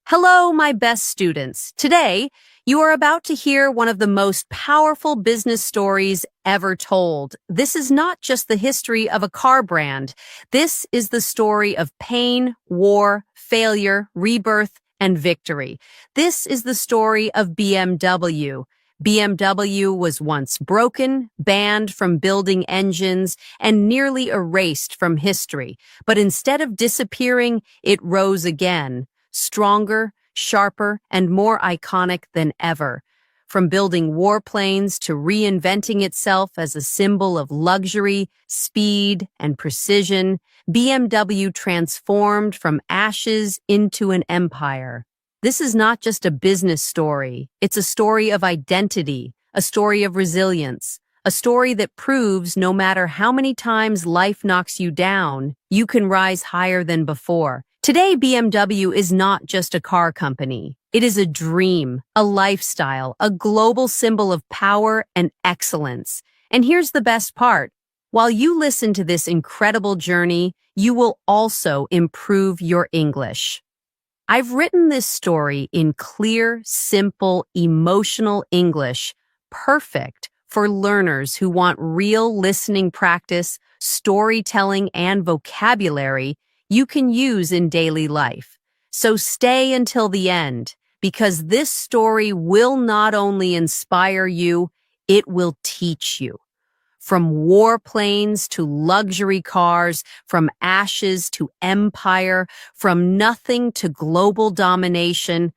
Hello, my best students. Today, you are about to hear one of the most powerful business stories ever told. This is not just the history of a car brand. This is the story of pain, war, failure, rebirth, and victory. This is the story of BMW. BMW was once broken, banned from building engines, and nearly erased from history. But instead of disappearing, it rose again. Stronger, sharper, and more iconic than ever. From building warplanes to reinventing itself as a symbol of luxury, speed, and precision, BMW transformed from ashes into an empire. This is not just a business story. It's a story of identity, a story of resilience, a story that proves no matter how many times life knocks you down, you can rise higher than before. Today, BMW is not just a car company. It is a dream, a lifestyle, a global symbol of power and excellence. And here's the best part. While you listen to this incredible journey, you will also improve your English. I've written this story in clear, simple, emotional English, perfect for learners who want real listening practice, storytelling, and vocabulary you can use in daily life. So stay until the end, because this story will not only inspire you, it will teach you. From warplanes to luxury cars, from ashes to empire, from nothing to global domination,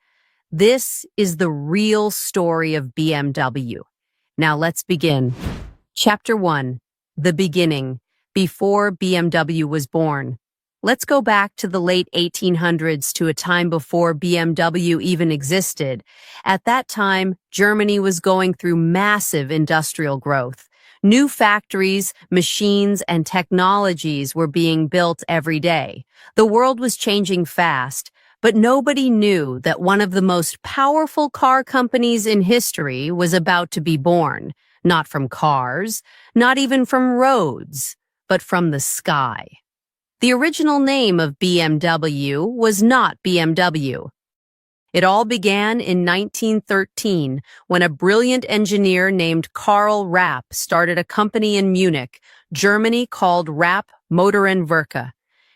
this is the real story of BMW. Now let's begin. Chapter 1. The beginning, before BMW was born. Let's go back to the late 1800s to a time before BMW even existed. At that time, Germany was going through massive industrial growth. New factories, machines, and technologies were being built every day. The world was changing fast, but nobody knew that one of the most powerful car companies in history was about to be born. Not from cars, not even from roads, but from the sky. The original name of BMW was not BMW. It all began in 1913 when a brilliant engineer named Karl Rapp started a company in Munich, Germany called Rapp Motorenwerke.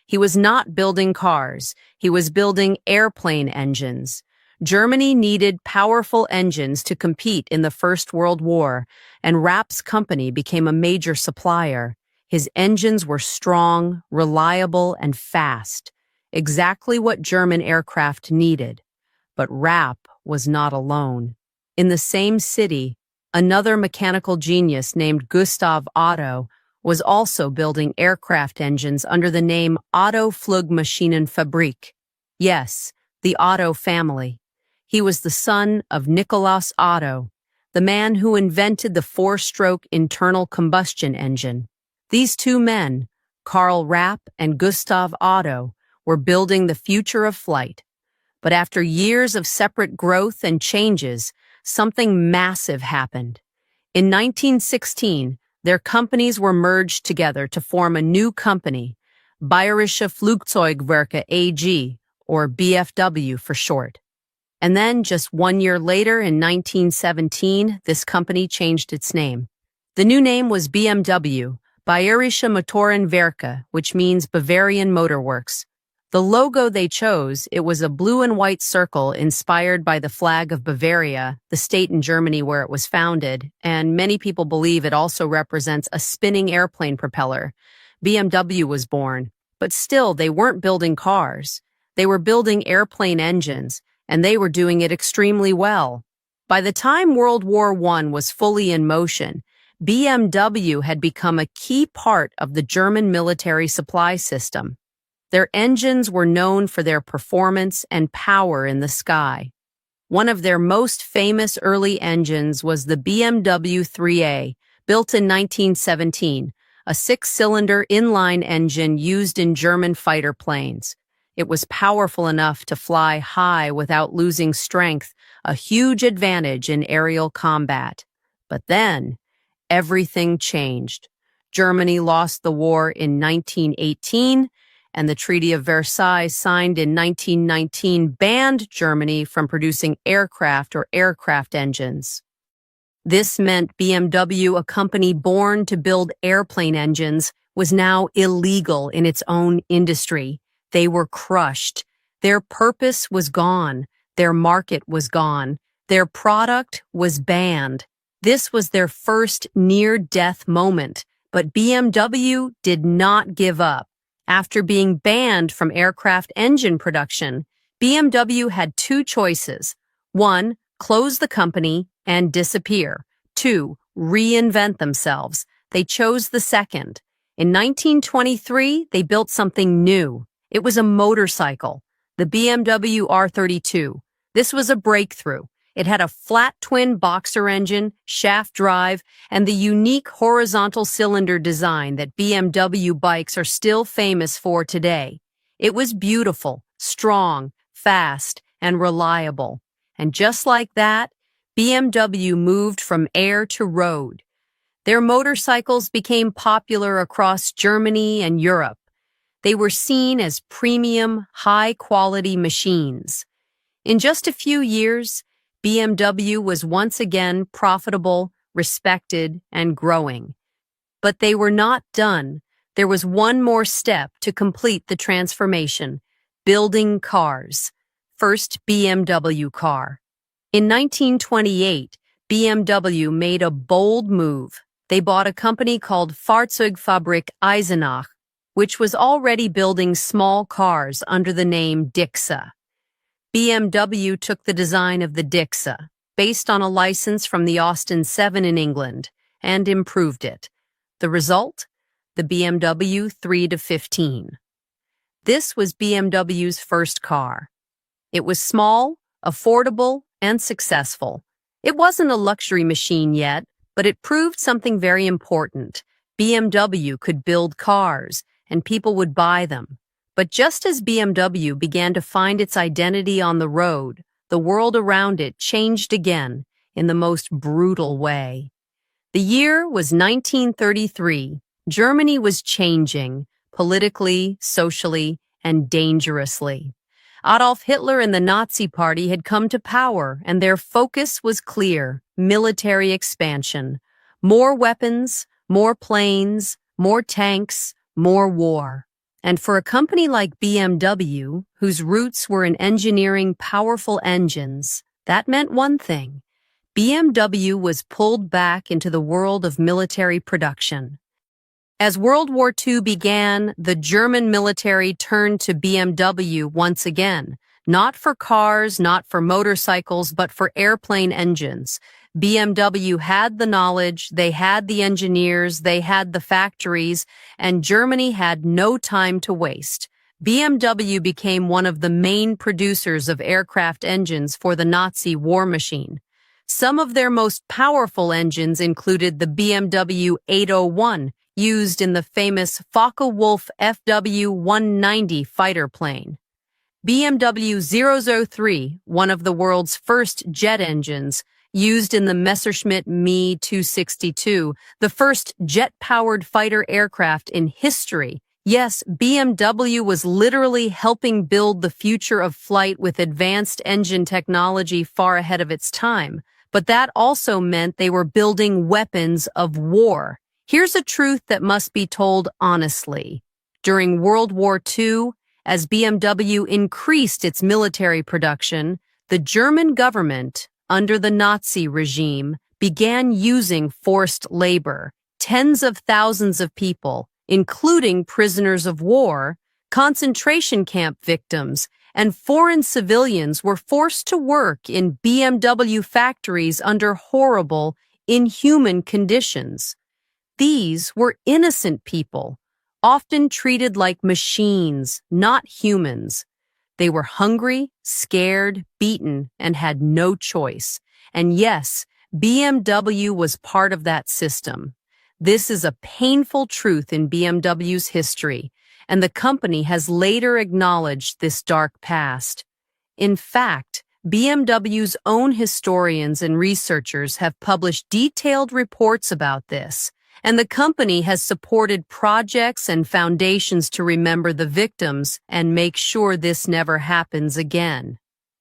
He was not building cars, he was building airplane engines. Germany needed powerful engines to compete in the First World War, and Rapp's company became a major supplier. His engines were strong, reliable, and fast, exactly what German aircraft needed. But Rapp was not alone. In the same city, another mechanical genius named Gustav Otto was also building aircraft engines under the name Otto Flugmaschinenfabrik. Yes, the Otto family. He was the son of Nikolaus Otto, the man who invented the four-stroke internal combustion engine. These two men, Karl Rapp and Gustav Otto, were building the future of flight. But after years of separate growth and changes, something massive happened. In 1916, their companies were merged together to form a new company, Bayerische Flugzeugwerke AG, or BFW for short. And then, just 1 year later, in 1917, this company changed its name. The new name was BMW, Bayerische Motorenwerke, which means Bavarian Motor Works. The logo they chose, it was a blue and white circle inspired by the flag of Bavaria, the state in Germany where it was founded, and many people believe it also represents a spinning airplane propeller. BMW was born, but still they weren't building cars. They were building airplane engines, and they were doing it extremely well. By the time World War I was fully in motion, BMW had become a key part of the German military supply system. Their engines were known for their performance and power in the sky. One of their most famous early engines was the BMW 3A, built in 1917, a six-cylinder inline engine used in German fighter planes. It was powerful enough to fly high without losing strength, a huge advantage in aerial combat. But then, everything changed. Germany lost the war in 1918, and the Treaty of Versailles, signed in 1919, banned Germany from producing aircraft or aircraft engines. This meant BMW, a company born to build airplane engines, was now illegal in its own industry. They were crushed. Their purpose was gone. Their market was gone. Their product was banned. This was their first near-death moment, but BMW did not give up. After being banned from aircraft engine production, BMW had two choices. One, close the company and disappear. Two, reinvent themselves. They chose the second. In 1923, they built something new. It was a motorcycle, the BMW R32. This was a breakthrough. It had a flat twin boxer engine, shaft drive, and the unique horizontal cylinder design that BMW bikes are still famous for today. It was beautiful, strong, fast, and reliable. And just like that, BMW moved from air to road. Their motorcycles became popular across Germany and Europe. They were seen as premium, high-quality machines. In just a few years, BMW was once again profitable, respected, and growing. But they were not done. There was one more step to complete the transformation: building cars. First BMW car. In 1928, BMW made a bold move. They bought a company called Fahrzeugfabrik Eisenach, which was already building small cars under the name Dixa. BMW took the design of the Dixa, based on a license from the Austin 7 in England, and improved it. The result? The BMW 3-15. This was BMW's first car. It was small, affordable, and successful. It wasn't a luxury machine yet, but it proved something very important. BMW could build cars, and people would buy them. But just as BMW began to find its identity on the road, the world around it changed again in the most brutal way. The year was 1933. Germany was changing, politically, socially, and dangerously. Adolf Hitler and the Nazi Party had come to power, and their focus was clear: military expansion. More weapons, more planes, more tanks, more war. And for a company like BMW, whose roots were in engineering powerful engines, that meant one thing: BMW was pulled back into the world of military production. As World War II began, the German military turned to BMW once again, not for cars, not for motorcycles, but for airplane engines. BMW had the knowledge, they had the engineers, they had the factories, and Germany had no time to waste. BMW became one of the main producers of aircraft engines for the Nazi war machine. Some of their most powerful engines included the BMW 801, used in the famous Focke-Wulf FW-190 fighter plane. BMW 003, one of the world's first jet engines, used in the Messerschmitt Me 262, the first jet-powered fighter aircraft in history. Yes, BMW was literally helping build the future of flight with advanced engine technology far ahead of its time. But that also meant they were building weapons of war. Here's a truth that must be told honestly. During World War II, as BMW increased its military production, the German government, under the Nazi regime, began using forced labor. Tens of thousands of people, including prisoners of war, concentration camp victims, and foreign civilians, were forced to work in BMW factories under horrible, inhuman conditions. These were innocent people, often treated like machines, not humans. They were hungry, scared, beaten, and had no choice. And yes, BMW was part of that system. This is a painful truth in BMW's history, and the company has later acknowledged this dark past. In fact, BMW's own historians and researchers have published detailed reports about this, and the company has supported projects and foundations to remember the victims and make sure this never happens again.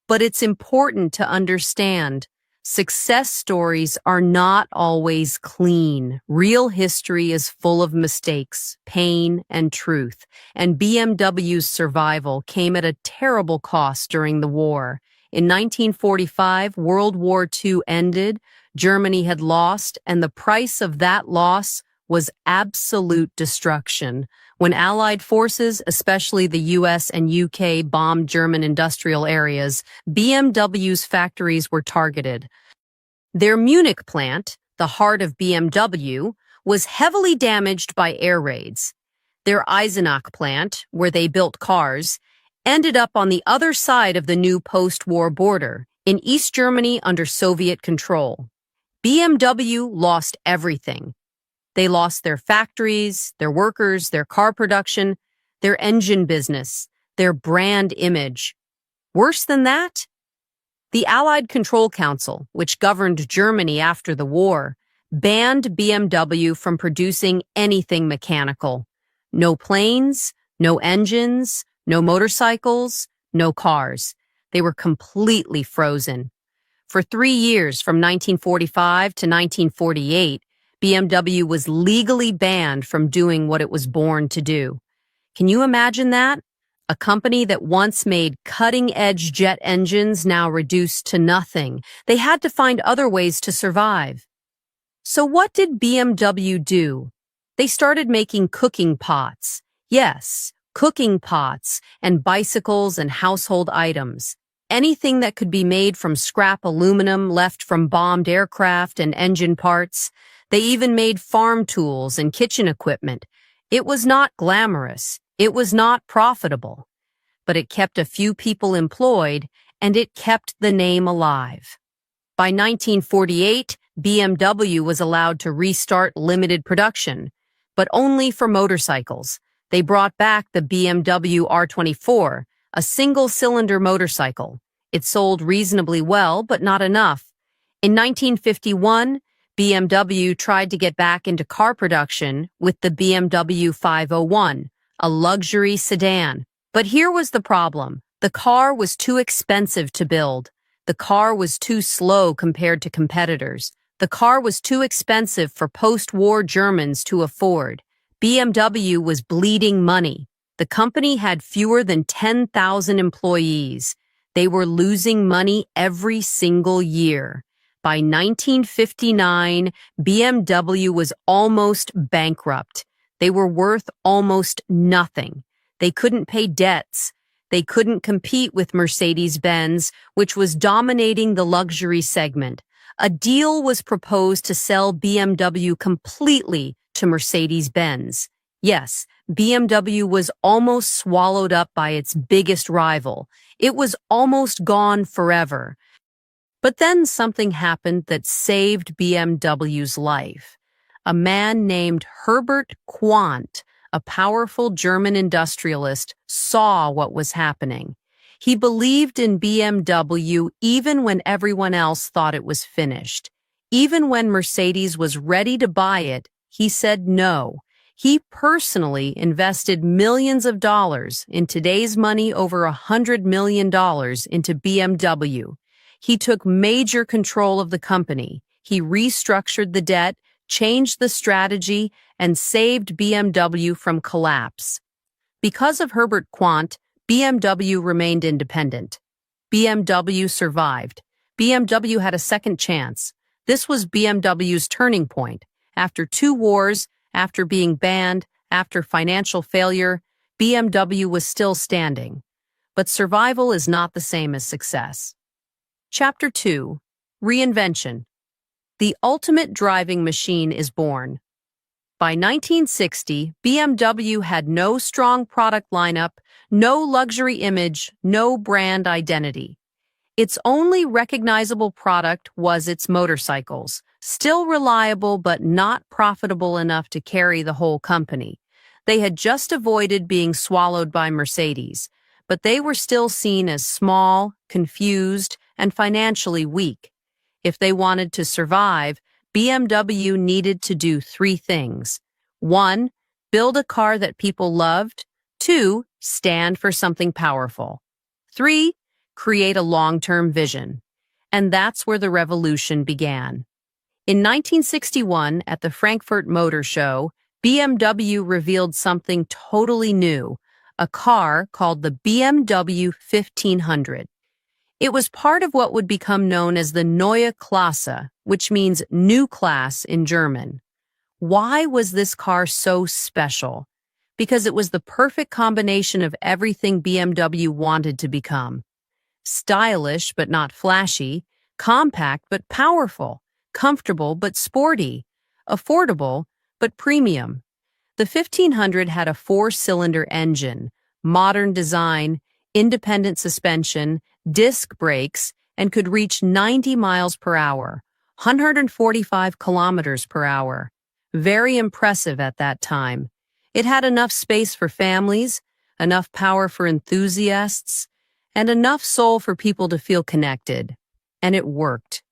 But it's important to understand, success stories are not always clean. Real history is full of mistakes, pain, and truth, and BMW's survival came at a terrible cost during the war. In 1945, World War II ended, Germany had lost, and the price of that loss was absolute destruction. When Allied forces, especially the US and UK, bombed German industrial areas, BMW's factories were targeted. Their Munich plant, the heart of BMW, was heavily damaged by air raids. Their Eisenach plant, where they built cars, ended up on the other side of the new post-war border, in East Germany under Soviet control. BMW lost everything. They lost their factories, their workers, their car production, their engine business, their brand image. Worse than that, the Allied Control Council, which governed Germany after the war, banned BMW from producing anything mechanical. No planes, no engines, no motorcycles, no cars. They were completely frozen. For 3 years, from 1945 to 1948, BMW was legally banned from doing what it was born to do. Can you imagine that? A company that once made cutting-edge jet engines now reduced to nothing. They had to find other ways to survive. So what did BMW do? They started making cooking pots. Yes, cooking pots and bicycles and household items. Anything that could be made from scrap aluminum left from bombed aircraft and engine parts. They even made farm tools and kitchen equipment. It was not glamorous. It was not profitable. But it kept a few people employed, and it kept the name alive. By 1948, BMW was allowed to restart limited production, but only for motorcycles. They brought back the BMW R24, a single-cylinder motorcycle. It sold reasonably well, but not enough. In 1951, BMW tried to get back into car production with the BMW 501, a luxury sedan. But here was the problem. The car was too expensive to build. The car was too slow compared to competitors. The car was too expensive for post-war Germans to afford. BMW was bleeding money. The company had fewer than 10,000 employees. They were losing money every single year. By 1959, BMW was almost bankrupt. They were worth almost nothing. They couldn't pay debts. They couldn't compete with Mercedes-Benz, which was dominating the luxury segment. A deal was proposed to sell BMW completely to Mercedes-Benz. Yes, BMW was almost swallowed up by its biggest rival. It was almost gone forever. But then something happened that saved BMW's life. A man named Herbert Quandt, a powerful German industrialist, saw what was happening. He believed in BMW even when everyone else thought it was finished. Even when Mercedes was ready to buy it, he said no. He personally invested millions of dollars, in today's money over $100 million, into BMW. He took major control of the company. He restructured the debt, changed the strategy, and saved BMW from collapse. Because of Herbert Quandt, BMW remained independent. BMW survived. BMW had a second chance. This was BMW's turning point. After 2 wars, after being banned, after financial failure, BMW was still standing. But survival is not the same as success. Chapter 2. Reinvention. The ultimate driving machine is born. By 1960, BMW had no strong product lineup, no luxury image, no brand identity. Its only recognizable product was its motorcycles, still reliable but not profitable enough to carry the whole company. They had just avoided being swallowed by Mercedes, but they were still seen as small, confused, and financially weak. If they wanted to survive, BMW needed to do three things. 1. Build a car that people loved. 2. Stand for something powerful. 3. Create a long-term vision. And that's where the revolution began. In 1961, at the Frankfurt Motor Show, BMW revealed something totally new, a car called the BMW 1500. It was part of what would become known as the Neue Klasse, which means new class in German. Why was this car so special? Because it was the perfect combination of everything BMW wanted to become. Stylish but not flashy, compact but powerful, comfortable but sporty, affordable but premium. The 1500 had a four-cylinder engine, modern design, independent suspension, disc brakes, and could reach 90 miles per hour, 145 kilometers per hour. Very impressive at that time. It had enough space for families, enough power for enthusiasts, and enough soul for people to feel connected. And it worked.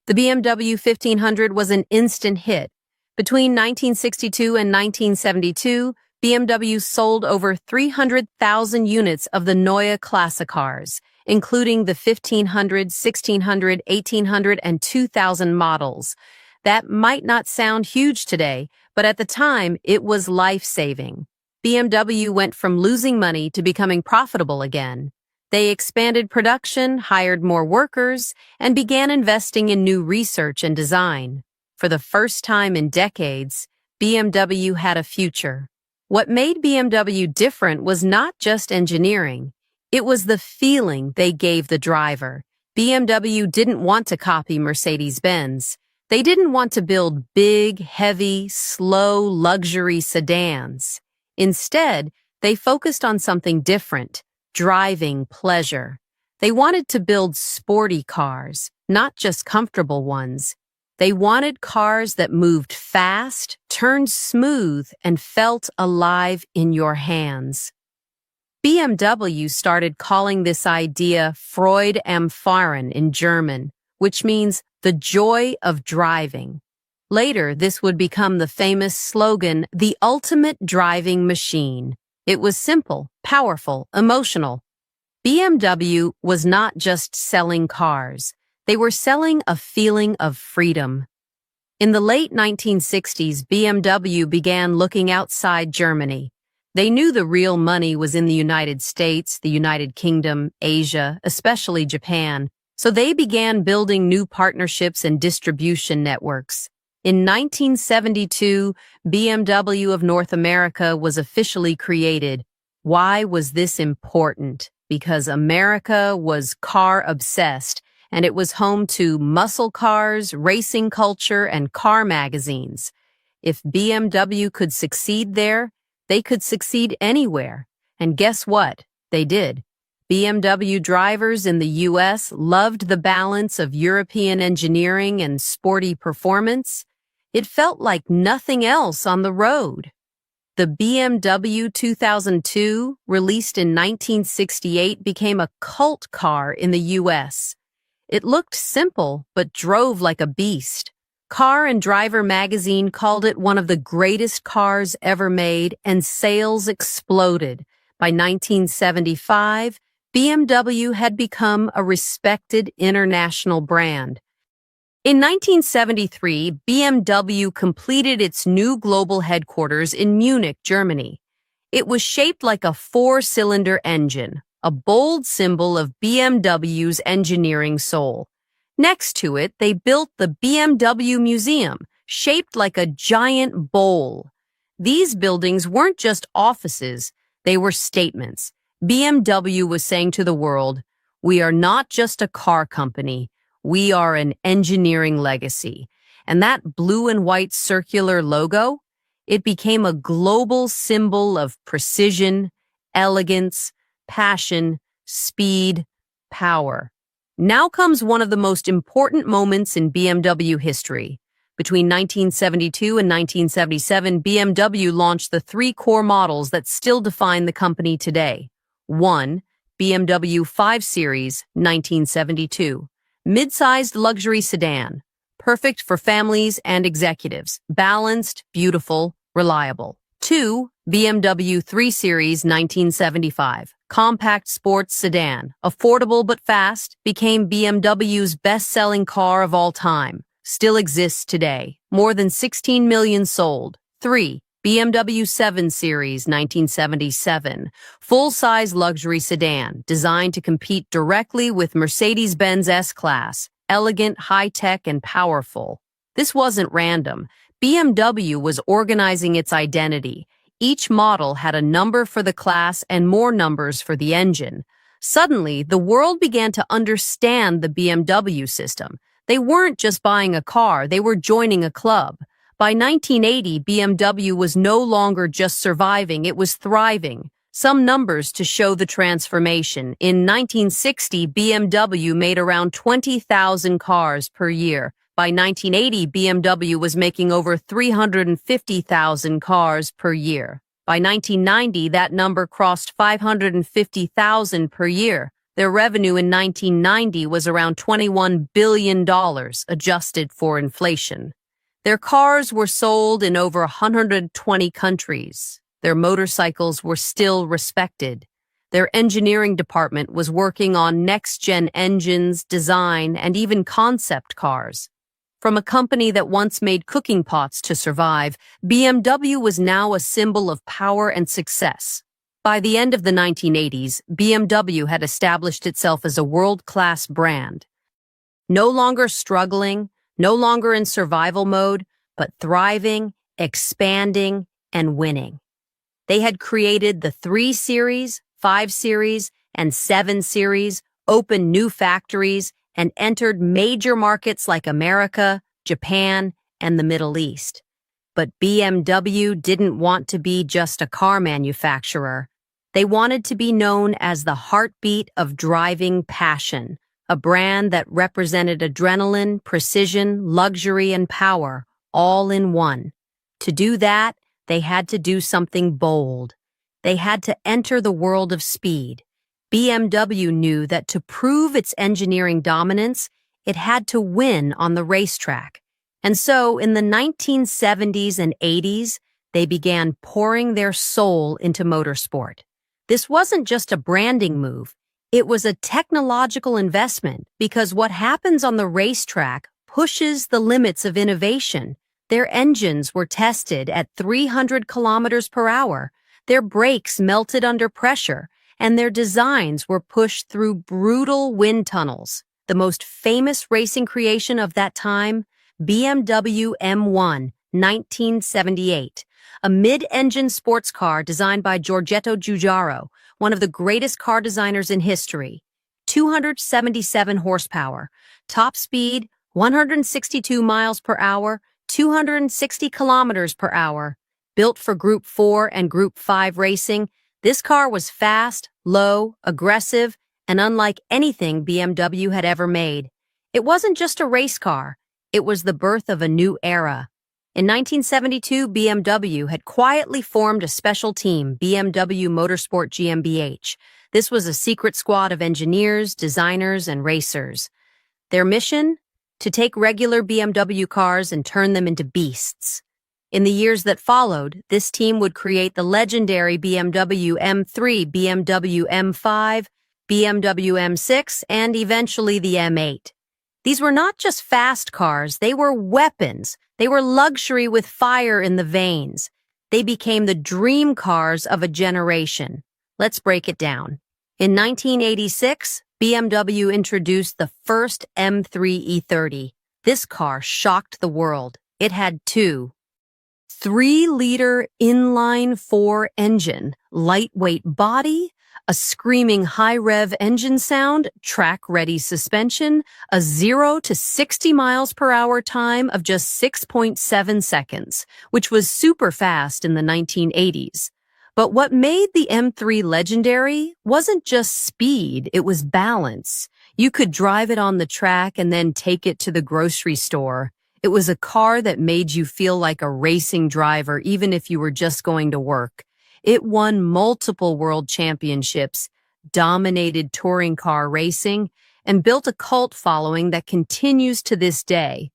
The BMW 1500 was an instant hit. Between 1962 and 1972, BMW sold over 300,000 units of the Neue Klasse cars, including the 1500, 1600, 1800, and 2000 models. That might not sound huge today, but at the time, it was life-saving. BMW went from losing money to becoming profitable again. They expanded production, hired more workers, and began investing in new research and design. For the first time in decades, BMW had a future. What made BMW different was not just engineering. It was the feeling they gave the driver. BMW didn't want to copy Mercedes-Benz. They didn't want to build big, heavy, slow, luxury sedans. Instead, they focused on something different, driving pleasure. They wanted to build sporty cars, not just comfortable ones. They wanted cars that moved fast, turned smooth, and felt alive in your hands. BMW started calling this idea Freude am Fahren in German, which means the joy of driving. Later, this would become the famous slogan, the ultimate driving machine. It was simple, powerful, emotional. BMW was not just selling cars. They were selling a feeling of freedom. In the late 1960s, BMW began looking outside Germany. They knew the real money was in the United States, the United Kingdom, Asia, especially Japan, so they began building new partnerships and distribution networks. In 1972, BMW of North America was officially created. Why was this important? Because America was car-obsessed, and it was home to muscle cars, racing culture, and car magazines. If BMW could succeed there, they could succeed anywhere. And guess what? They did. BMW drivers in the U.S. loved the balance of European engineering and sporty performance. It felt like nothing else on the road. The BMW 2002, released in 1968, became a cult car in the U.S. It looked simple, but drove like a beast. Car and Driver magazine called it one of the greatest cars ever made, and sales exploded. By 1975, BMW had become a respected international brand. In 1973, BMW completed its new global headquarters in Munich, Germany. It was shaped like a four-cylinder engine, a bold symbol of BMW's engineering soul. Next to it, they built the BMW Museum, shaped like a giant bowl. These buildings weren't just offices, they were statements. BMW was saying to the world, "We are not just a car company, we are an engineering legacy." And that blue and white circular logo, it became a global symbol of precision, elegance, passion, speed, power. Now comes one of the most important moments in BMW history. Between 1972 and 1977, BMW launched the three core models that still define the company today. 1. BMW 5 Series, 1972. Mid-sized luxury sedan. perfect for families and executives. Balanced, beautiful, reliable. 2. BMW 3 Series 1975. Compact sports sedan, affordable but fast, became BMW's best-selling car of all time. Still exists today. More than 16 million sold. 3. BMW 7 Series 1977. Full-size luxury sedan, designed to compete directly with Mercedes-Benz S-Class. Elegant, high-tech, and powerful. This wasn't random. BMW was organizing its identity. Each model had a number for the class and more numbers for the engine. Suddenly, the world began to understand the BMW system. They weren't just buying a car, they were joining a club. By 1980, BMW was no longer just surviving, it was thriving. Some numbers to show the transformation. In 1960, BMW made around 20,000 cars per year. By 1980, BMW was making over 350,000 cars per year. By 1990, that number crossed 550,000 per year. Their revenue in 1990 was around $21 billion, adjusted for inflation. Their cars were sold in over 120 countries. Their motorcycles were still respected. Their engineering department was working on next-gen engines, design, and even concept cars. From a company that once made cooking pots to survive, BMW was now a symbol of power and success. By the end of the 1980s, BMW had established itself as a world-class brand. No longer struggling, no longer in survival mode, but thriving, expanding, and winning. They had created the 3 Series, 5 Series, and 7 Series, opened new factories, and entered major markets like America, Japan, and the Middle East. But BMW didn't want to be just a car manufacturer. They wanted to be known as the heartbeat of driving passion, a brand that represented adrenaline, precision, luxury, and power, all in one. To do that, they had to do something bold. They had to enter the world of speed. BMW knew that to prove its engineering dominance, it had to win on the racetrack. And so, in the 1970s and 80s, they began pouring their soul into motorsport. This wasn't just a branding move. It was a technological investment because what happens on the racetrack pushes the limits of innovation. Their engines were tested at 300 kilometers per hour. Their brakes melted under pressure, and their designs were pushed through brutal wind tunnels. The most famous racing creation of that time, BMW M1, 1978, a mid-engine sports car designed by Giorgetto Giugiaro, one of the greatest car designers in history. 277 horsepower, top speed 162 miles per hour, 260 kilometers per hour. Built for Group 4 and Group 5 racing, this car was fast, low, aggressive, and unlike anything BMW had ever made. It wasn't just a race car, it was the birth of a new era. In 1972, BMW had quietly formed a special team, BMW Motorsport GmbH. This was a secret squad of engineers, designers, and racers. Their mission? To take regular BMW cars and turn them into beasts. In the years that followed, this team would create the legendary BMW M3, BMW M5, BMW M6, and eventually the M8. These were not just fast cars, they were weapons. They were luxury with fire in the veins. They became the dream cars of a generation. Let's break it down. In 1986, BMW introduced the first M3 E30. This car shocked the world. It had 3-liter inline-4 engine, lightweight body, a screaming high-rev engine sound, track-ready suspension, a 0 to 60 miles per hour time of just 6.7 seconds, which was super fast in the 1980s. But what made the M3 legendary wasn't just speed, it was balance. You could drive it on the track and then take it to the grocery store. It was a car that made you feel like a racing driver even if you were just going to work. It won multiple world championships, dominated touring car racing, and built a cult following that continues to this day.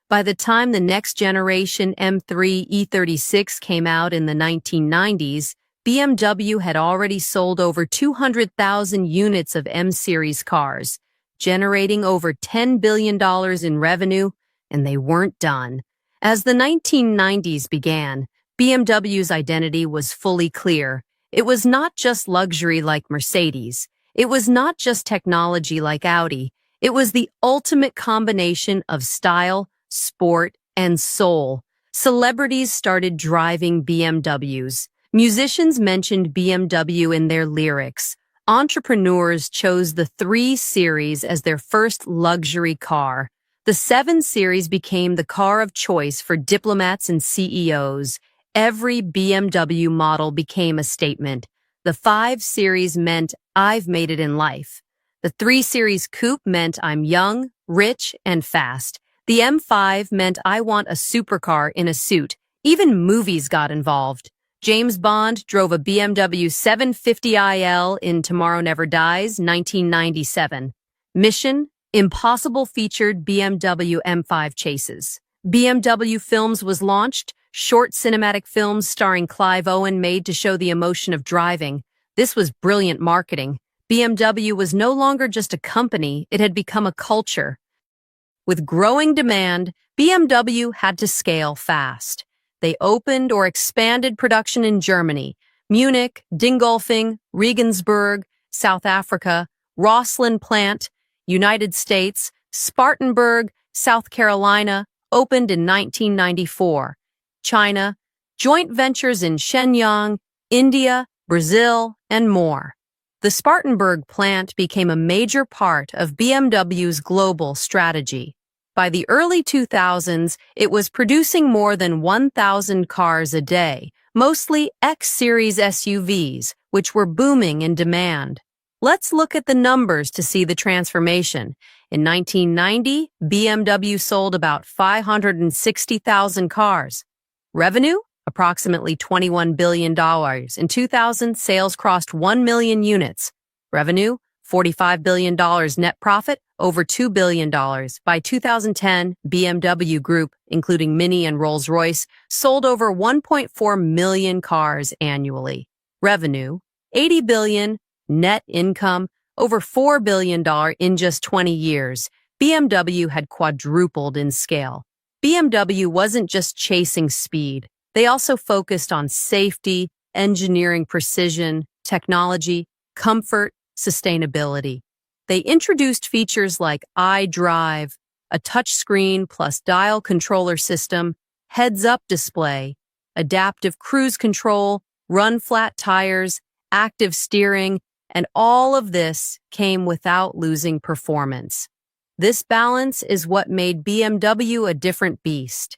By the time the next generation M3 E36 came out in the 1990s, BMW had already sold over 200,000 units of M-series cars, generating over $10 billion in revenue, and they weren't done. As the 1990s began, BMW's identity was fully clear. It was not just luxury like Mercedes. It was not just technology like Audi. It was the ultimate combination of style, sport, and soul. Celebrities started driving BMWs. Musicians mentioned BMW in their lyrics. Entrepreneurs chose the 3 Series as their first luxury car. The 7 Series became the car of choice for diplomats and CEOs. Every BMW model became a statement. The 5 Series meant, "I've made it in life." The 3 Series Coupe meant, "I'm young, rich, and fast." The M5 meant, "I want a supercar in a suit." Even movies got involved. James Bond drove a BMW 750iL in Tomorrow Never Dies, 1997. Mission: Impossible featured BMW M5 chases. BMW Films was launched, short cinematic films starring Clive Owen made to show the emotion of driving. This was brilliant marketing. BMW was no longer just a company, it had become a culture. With growing demand, BMW had to scale fast. They opened or expanded production in Germany, Munich, Dingolfing, Regensburg, South Africa, Rosslyn Plant, United States, Spartanburg, South Carolina, opened in 1994. China, joint ventures in Shenyang, India, Brazil, and more. The Spartanburg plant became a major part of BMW's global strategy. By the early 2000s, it was producing more than 1,000 cars a day, mostly X-Series SUVs, which were booming in demand. Let's look at the numbers to see the transformation. In 1990, BMW sold about 560,000 cars. Revenue? Approximately $21 billion. In 2000, sales crossed 1 million units. Revenue? $45 billion. Net profit? Over $2 billion. By 2010, BMW Group, including Mini and Rolls-Royce, sold over 1.4 million cars annually. Revenue? $80 billion. Net income? Over $4 billion in just 20 years. BMW had quadrupled in scale. BMW wasn't just chasing speed. They also focused on safety, engineering precision, technology, comfort, sustainability. They introduced features like iDrive, a touchscreen plus dial controller system, heads-up display, adaptive cruise control, run-flat tires, active steering, and all of this came without losing performance. This balance is what made BMW a different beast.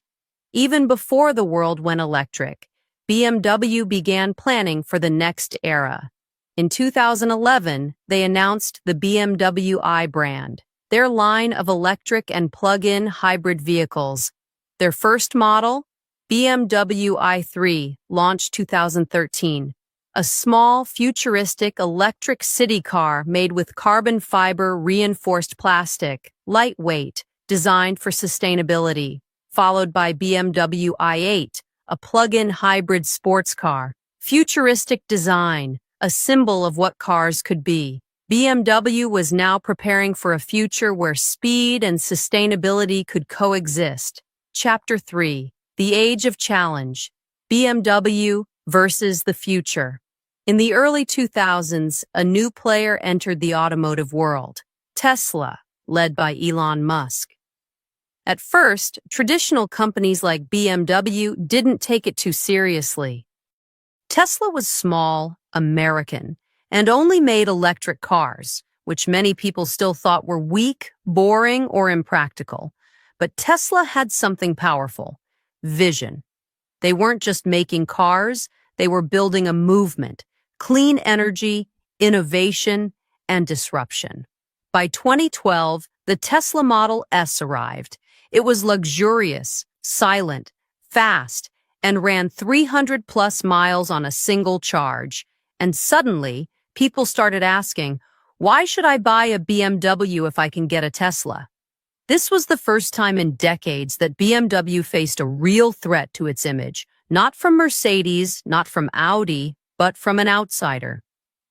Even before the world went electric, BMW began planning for the next era. In 2011, they announced the BMW i brand, their line of electric and plug-in hybrid vehicles. Their first model, BMW i3, launched 2013, a small, futuristic electric city car made with carbon fiber reinforced plastic, lightweight, designed for sustainability, followed by BMW i8, a plug-in hybrid sports car, futuristic design, a symbol of what cars could be. BMW was now preparing for a future where speed and sustainability could coexist. Chapter 3: The Age of Challenge. BMW versus the future. In the early 2000s, a new player entered the automotive world, Tesla, led by Elon Musk. At first, traditional companies like BMW didn't take it too seriously. Tesla was small, American, and only made electric cars, which many people still thought were weak, boring, or impractical. But Tesla had something powerful: vision. They weren't just making cars, they were building a movement, clean energy, innovation, and disruption. By 2012, the Tesla Model S arrived. It was luxurious, silent, fast, and ran 300-plus miles on a single charge. And suddenly, people started asking, why should I buy a BMW if I can get a Tesla? This was the first time in decades that BMW faced a real threat to its image, not from Mercedes, not from Audi, but from an outsider.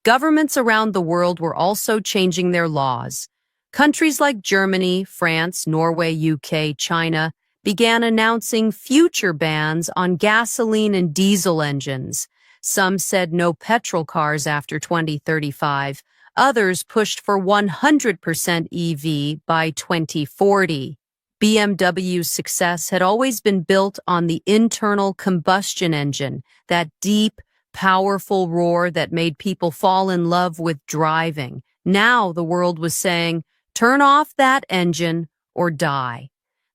Governments around the world were also changing their laws. Countries like Germany, France, Norway, UK, China began announcing future bans on gasoline and diesel engines. Some said no petrol cars after 2035. Others pushed for 100% EV by 2040. BMW's success had always been built on the internal combustion engine, that deep, powerful roar that made people fall in love with driving. Now the world was saying, turn off that engine or die.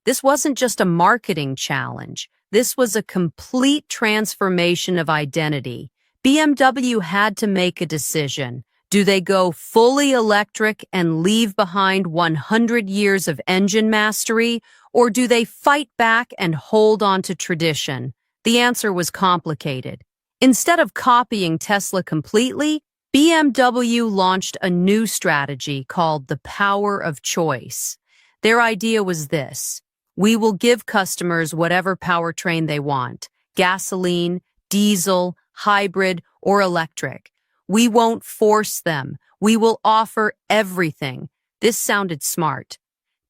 This wasn't just a marketing challenge. This was a complete transformation of identity. BMW had to make a decision. Do they go fully electric and leave behind 100 years of engine mastery, or do they fight back and hold on to tradition? The answer was complicated. Instead of copying Tesla completely, BMW launched a new strategy called the power of choice. Their idea was this: we will give customers whatever powertrain they want, gasoline, diesel, hybrid, or electric. We won't force them. We will offer everything. This sounded smart.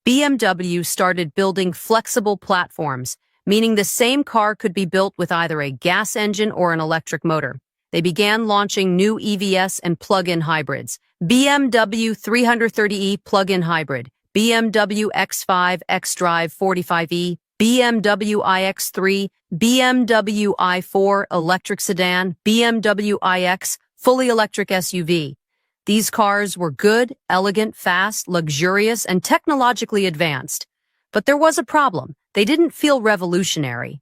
BMW started building flexible platforms, meaning the same car could be built with either a gas engine or an electric motor. They began launching new EVs and plug-in hybrids. BMW 330e plug-in hybrid, BMW X5 xDrive 45e, BMW iX3, BMW i4 electric sedan, BMW iX fully electric SUV. These cars were good, elegant, fast, luxurious, and technologically advanced. But there was a problem. They didn't feel revolutionary.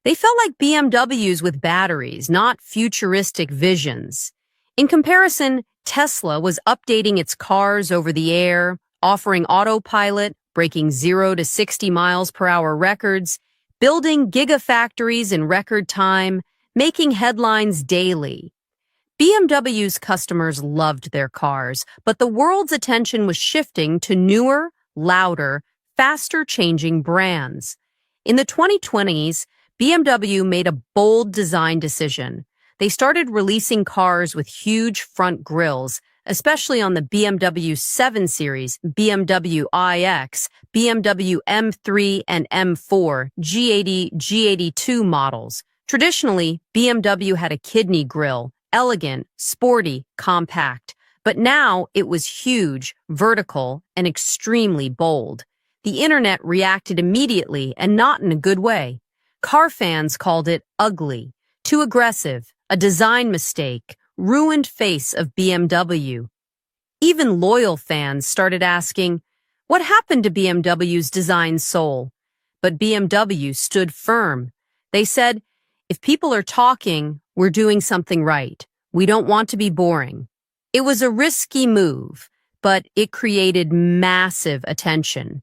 They felt like BMWs with batteries, not futuristic visions. In comparison, Tesla was updating its cars over the air, offering autopilot, breaking 0 to 60 miles per hour records, building gigafactories in record time, making headlines daily. BMW's customers loved their cars, but the world's attention was shifting to newer, louder, faster-changing brands. In the 2020s, BMW made a bold design decision. They started releasing cars with huge front grilles, especially on the BMW 7 Series, BMW iX, BMW M3 and M4, G80, G82 models. Traditionally, BMW had a kidney grille, elegant, sporty, compact. But now it was huge, vertical, and extremely bold. The internet reacted immediately and not in a good way. Car fans called it ugly, too aggressive, a design mistake, ruined face of BMW. Even loyal fans started asking, what happened to BMW's design soul? But BMW stood firm. They said, if people are talking, we're doing something right. We don't want to be boring. It was a risky move, but it created massive attention.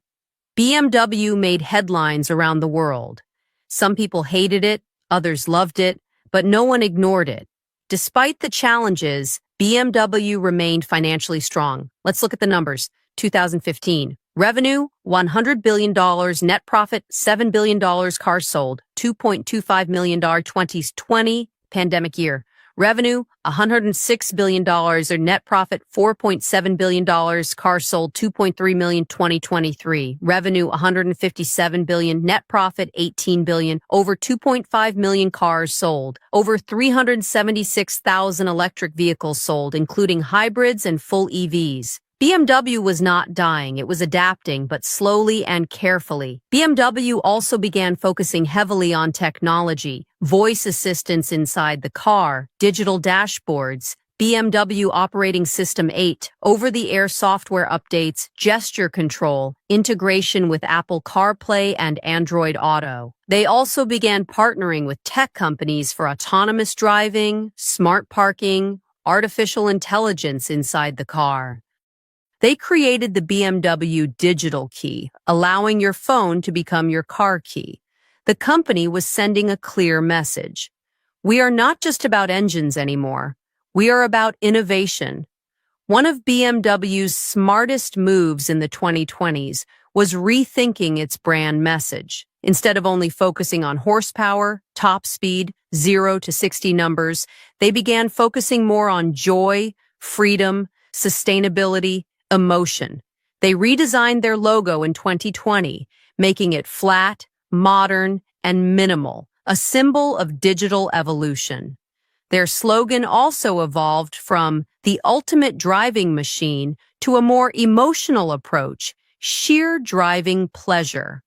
BMW made headlines around the world. Some people hated it, others loved it, but no one ignored it. Despite the challenges, BMW remained financially strong. Let's look at the numbers. 2015. Revenue, $100 billion. Net profit, $7 billion. Cars sold, $2.25 million. 2020, pandemic year. Revenue, $106 billion. Or net profit, $4.7 billion. Cars sold, 2.3 million. 2023. Revenue, $157 billion. Net profit, $18 billion. Over 2.5 million cars sold. Over 376,000 electric vehicles sold, including hybrids and full EVs. BMW was not dying, it was adapting, but slowly and carefully. BMW also began focusing heavily on technology, voice assistants inside the car, digital dashboards, BMW Operating System 8, over-the-air software updates, gesture control, integration with Apple CarPlay and Android Auto. They also began partnering with tech companies for autonomous driving, smart parking, artificial intelligence inside the car. They created the BMW digital key, allowing your phone to become your car key. The company was sending a clear message. We are not just about engines anymore. We are about innovation. One of BMW's smartest moves in the 2020s was rethinking its brand message. Instead of only focusing on horsepower, top speed, 0 to 60 numbers, they began focusing more on joy, freedom, sustainability, emotion. They redesigned their logo in 2020, making it flat, modern, and minimal, a symbol of digital evolution. Their slogan also evolved from the ultimate driving machine to a more emotional approach, sheer driving pleasure.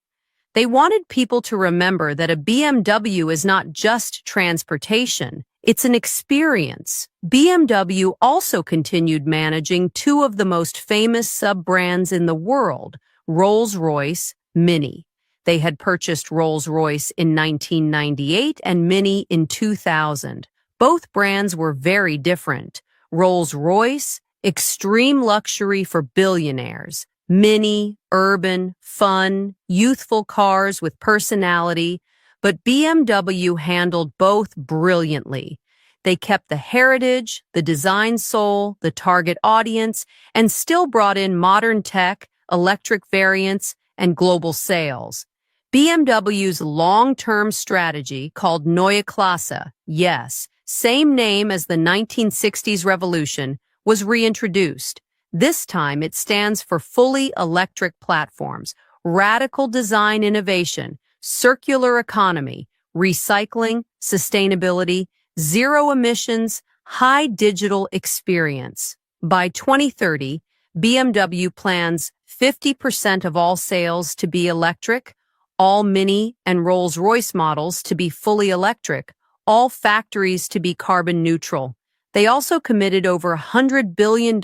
They wanted people to remember that a BMW is not just transportation, it's an experience. BMW also continued managing two of the most famous sub-brands in the world, Rolls-Royce, Mini. They had purchased Rolls-Royce in 1998 and Mini in 2000. Both brands were very different. Rolls-Royce, extreme luxury for billionaires. Mini, urban, fun, youthful cars with personality, but BMW handled both brilliantly. They kept the heritage, the design soul, the target audience, and still brought in modern tech, electric variants, and global sales. BMW's long-term strategy, called Neue Klasse, yes, same name as the 1960s revolution, was reintroduced. This time it stands for fully electric platforms, radical design innovation, circular economy, recycling, sustainability, zero emissions, high digital experience. By 2030, BMW plans 50% of all sales to be electric, all Mini and Rolls-Royce models to be fully electric, all factories to be carbon neutral. They also committed over $100 billion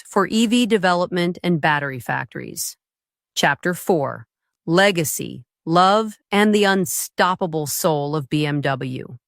for EV development and battery factories. Chapter 4. Legacy, Love, and the Unstoppable Soul of BMW.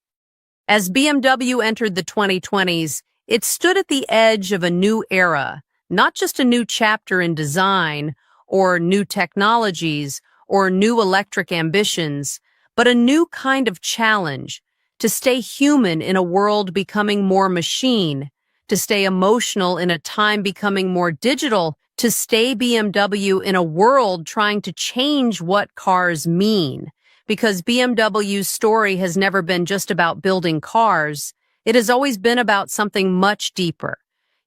As BMW entered the 2020s, it stood at the edge of a new era, not just a new chapter in design, or new technologies, or new electric ambitions, but a new kind of challenge. To stay human in a world becoming more machine, to stay emotional in a time becoming more digital, to stay BMW in a world trying to change what cars mean. Because BMW's story has never been just about building cars, it has always been about something much deeper.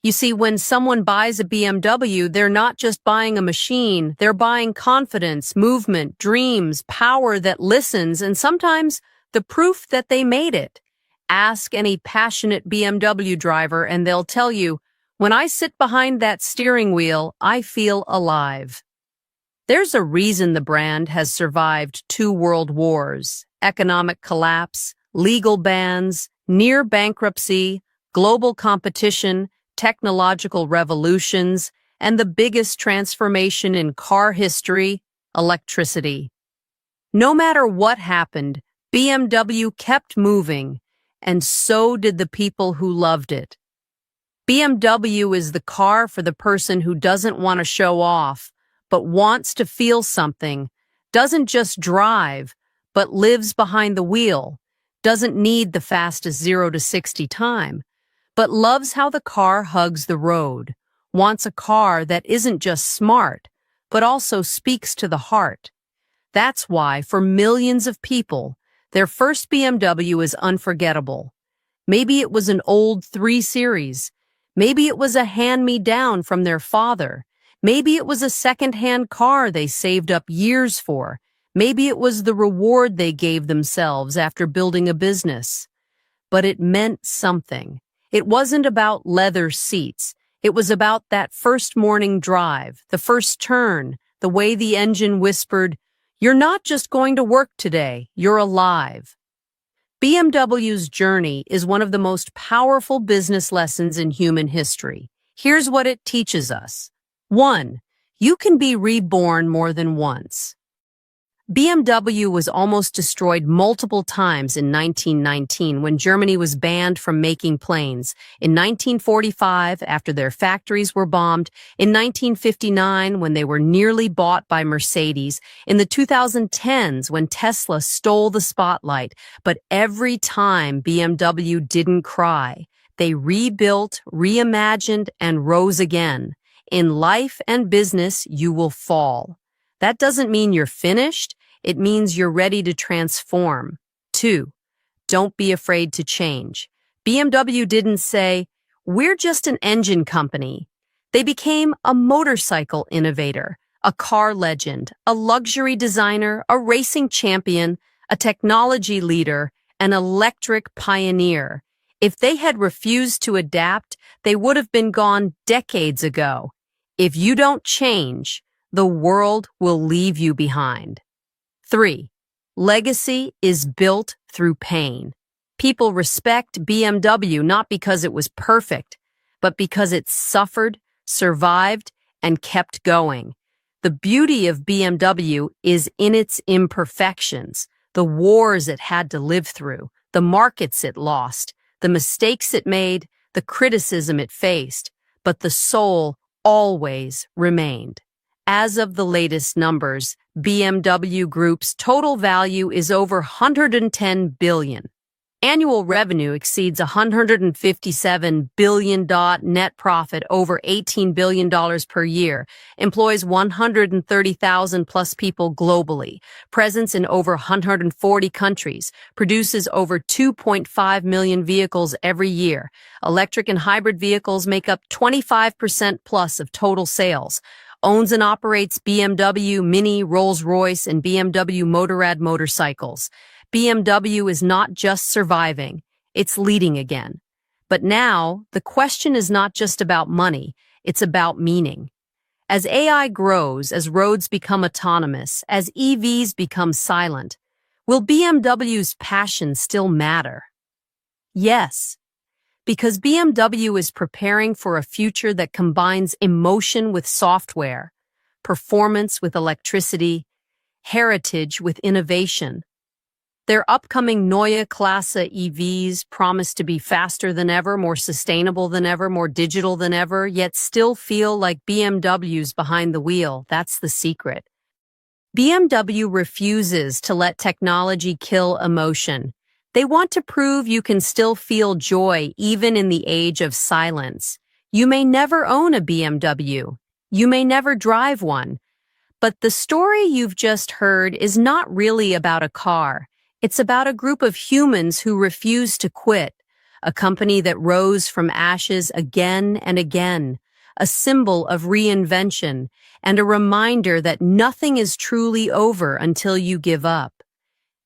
You see, when someone buys a BMW, they're not just buying a machine, they're buying confidence, movement, dreams, power that listens, and sometimes the proof that they made it. Ask any passionate BMW driver and they'll tell you, when I sit behind that steering wheel, I feel alive. There's a reason the brand has survived 2 world wars, economic collapse, legal bans, near bankruptcy, global competition, technological revolutions, and the biggest transformation in car history, electricity. No matter what happened, BMW kept moving, and so did the people who loved it. BMW is the car for the person who doesn't want to show off, but wants to feel something, doesn't just drive, but lives behind the wheel, doesn't need the fastest 0 to 60 time, but loves how the car hugs the road, wants a car that isn't just smart, but also speaks to the heart. That's why, for millions of people, their first BMW is unforgettable. Maybe it was an old 3 Series. Maybe it was a hand-me-down from their father. Maybe it was a second-hand car they saved up years for. Maybe it was the reward they gave themselves after building a business. But it meant something. It wasn't about leather seats. It was about that first morning drive, the first turn, the way the engine whispered, "You're not just going to work today, you're alive." BMW's journey is one of the most powerful business lessons in human history. Here's what it teaches us. 1. You can be reborn more than once. BMW was almost destroyed multiple times in 1919 when Germany was banned from making planes, in 1945 after their factories were bombed, in 1959 when they were nearly bought by Mercedes, in the 2010s when Tesla stole the spotlight. But every time BMW didn't cry. They rebuilt, reimagined, and rose again. In life and business, you will fall. That doesn't mean you're finished. It means you're ready to transform. 2. Don't be afraid to change. BMW didn't say, "We're just an engine company." They became a motorcycle innovator, a car legend, a luxury designer, a racing champion, a technology leader, an electric pioneer. If they had refused to adapt, they would have been gone decades ago. If you don't change, the world will leave you behind. 3. Legacy is built through pain. People respect BMW not because it was perfect, but because it suffered, survived, and kept going. The beauty of BMW is in its imperfections, the wars it had to live through, the markets it lost, the mistakes it made, the criticism it faced, but the soul always remained. As of the latest numbers, BMW Group's total value is over $110 billion. Annual revenue exceeds $157 billion, net profit over $18 billion per year, employs 130,000 plus people globally, presence in over 140 countries, produces over 2.5 million vehicles every year. Electric and hybrid vehicles make up 25% plus of total sales. Owns and operates BMW, Mini, Rolls-Royce, and BMW Motorrad motorcycles. BMW is not just surviving, it's leading again. But now, the question is not just about money, it's about meaning. As AI grows, as roads become autonomous, as EVs become silent, will BMW's passion still matter? Yes, because BMW is preparing for a future that combines emotion with software, performance with electricity, heritage with innovation. Their upcoming Neue Klasse EVs promise to be faster than ever, more sustainable than ever, more digital than ever, yet still feel like BMW's behind the wheel. That's the secret. BMW refuses to let technology kill emotion. They want to prove you can still feel joy even in the age of silence. You may never own a BMW. You may never drive one. But the story you've just heard is not really about a car. It's about a group of humans who refuse to quit, a company that rose from ashes again and again, a symbol of reinvention, and a reminder that nothing is truly over until you give up.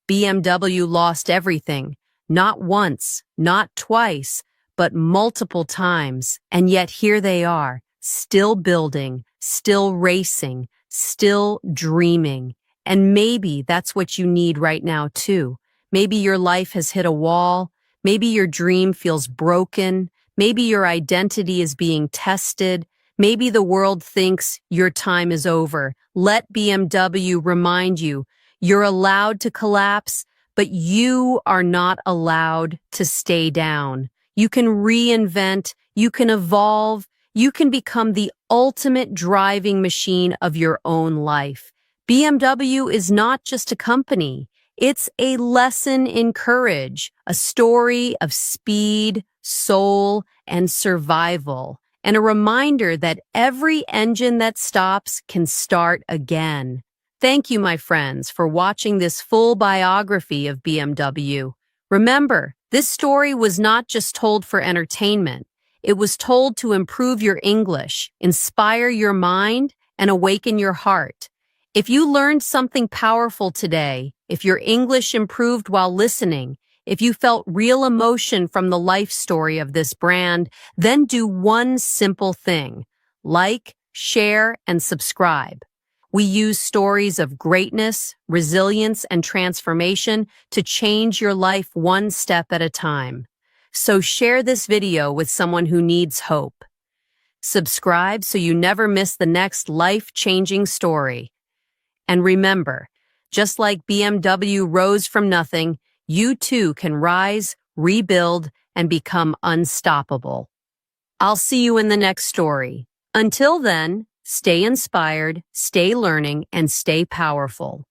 BMW lost everything, not once, not twice, but multiple times, and yet here they are, still building, still racing, still dreaming. And maybe that's what you need right now, too. Maybe your life has hit a wall. Maybe your dream feels broken. Maybe your identity is being tested. Maybe the world thinks your time is over. Let BMW remind you, you're allowed to collapse, but you are not allowed to stay down. You can reinvent, you can evolve, you can become the ultimate driving machine of your own life. BMW is not just a company. It's a lesson in courage, a story of speed, soul, and survival, and a reminder that every engine that stops can start again. Thank you, my friends, for watching this full biography of BMW. Remember, this story was not just told for entertainment. It was told to improve your English, inspire your mind, and awaken your heart. If you learned something powerful today, if your English improved while listening, if you felt real emotion from the life story of this brand, then do one simple thing: like, share, and subscribe. We use stories of greatness, resilience, and transformation to change your life one step at a time. So share this video with someone who needs hope. Subscribe so you never miss the next life-changing story. And remember, just like BMW rose from nothing, you too can rise, rebuild, and become unstoppable. I'll see you in the next story. Until then, stay inspired, stay learning, and stay powerful.